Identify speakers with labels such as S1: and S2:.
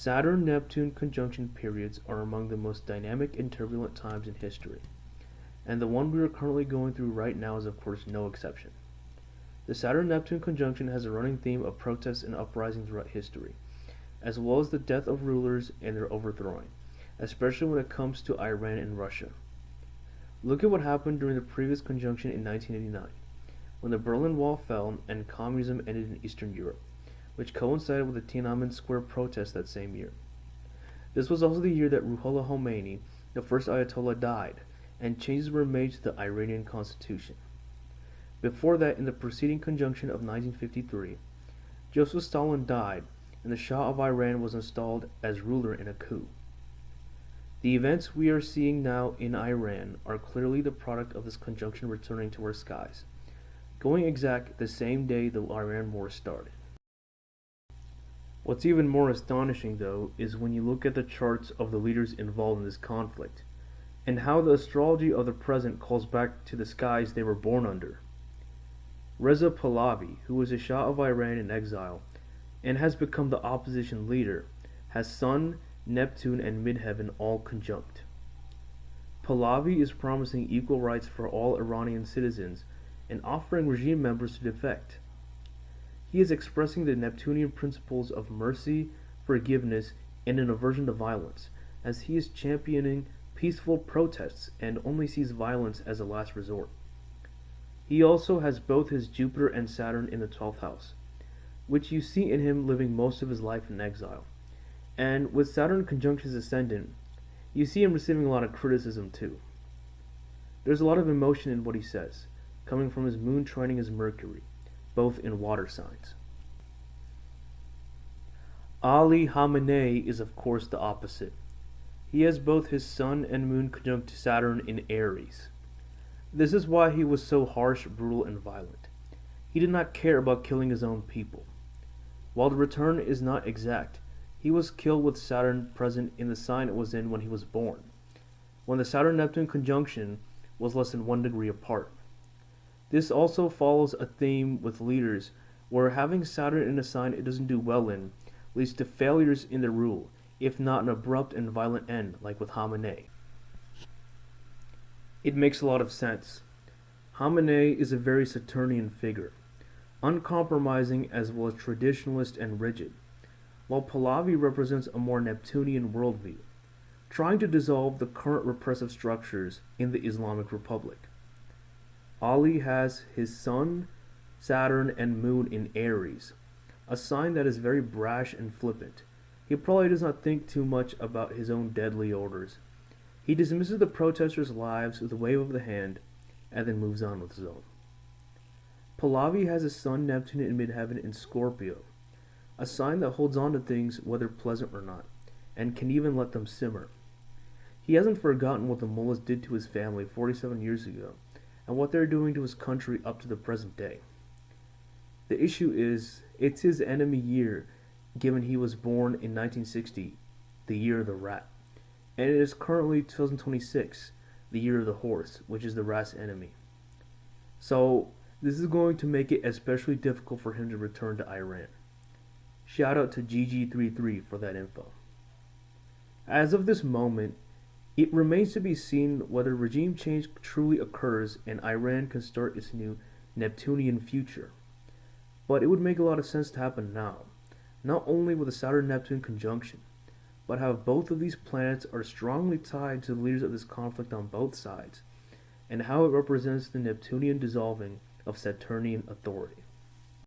S1: Saturn-Neptune conjunction periods are among the most dynamic and turbulent times in history, and the one we are currently going through right now is of course no exception. The Saturn-Neptune conjunction has a running theme of protests and uprisings throughout history, as well as the death of rulers and their overthrowing, especially when it comes to Iran and Russia. Look at what happened during the previous conjunction in 1989, when the Berlin Wall fell and communism ended in Eastern Europe, which coincided with the Tiananmen Square protests that same year. This was also the year that Ruhollah Khomeini, the first Ayatollah, died, and changes were made to the Iranian constitution. Before that, in the preceding conjunction of 1953, Joseph Stalin died, and the Shah of Iran was installed as ruler in a coup. The events we are seeing now in Iran are clearly the product of this conjunction returning to our skies, going exact the same day the Iran war started. What's even more astonishing, though, is when you look at the charts of the leaders involved in this conflict, and how the astrology of the present calls back to the skies they were born under. Reza Pahlavi, who was a Shah of Iran in exile, and has become the opposition leader, has Sun, Neptune, and Midheaven all conjunct. Pahlavi is promising equal rights for all Iranian citizens and offering regime members to defect. He is expressing the Neptunian principles of mercy, forgiveness, and an aversion to violence, as he is championing peaceful protests and only sees violence as a last resort. He also has both his Jupiter and Saturn in the 12th house, which you see in him living most of his life in exile. And with Saturn conjunct his ascendant, you see him receiving a lot of criticism too. There's a lot of emotion in what he says, coming from his moon trining his Mercury, both in water signs. Ali Khamenei is of course the opposite. He has both his Sun and Moon conjunct Saturn in Aries. This is why he was so harsh, brutal, and violent. He did not care about killing his own people. While the return is not exact, he was killed with Saturn present in the sign it was in when he was born, when the Saturn-Neptune conjunction was less than 1 degree apart. This also follows a theme with leaders where having Saturn in a sign it doesn't do well in leads to failures in their rule, if not an abrupt and violent end like with Khamenei. It makes a lot of sense. Khamenei is a very Saturnian figure, uncompromising as well as traditionalist and rigid, while Pahlavi represents a more Neptunian worldview, trying to dissolve the current repressive structures in the Islamic Republic. Ali has his Sun, Saturn, and Moon in Aries, a sign that is very brash and flippant. He probably does not think too much about his own deadly orders. He dismisses the protesters' lives with a wave of the hand, and then moves on with his own. Pahlavi has his Sun, Neptune, in Midheaven in Scorpio, a sign that holds on to things whether pleasant or not, and can even let them simmer. He hasn't forgotten what the mullahs did to his family 47 years ago, and what they're doing to his country up to the present day. The issue is, it's his enemy year, given he was born in 1960, the year of the rat, and it is currently 2026, the year of the horse, which is the rat's enemy. So, this is going to make it especially difficult for him to return to Iran. Shout out to GG33 for that info. As of this moment, it remains to be seen whether regime change truly occurs and Iran can start its new Neptunian future. But it would make a lot of sense to happen now, not only with the Saturn-Neptune conjunction, but how both of these planets are strongly tied to the leaders of this conflict on both sides, and how it represents the Neptunian dissolving of Saturnian authority.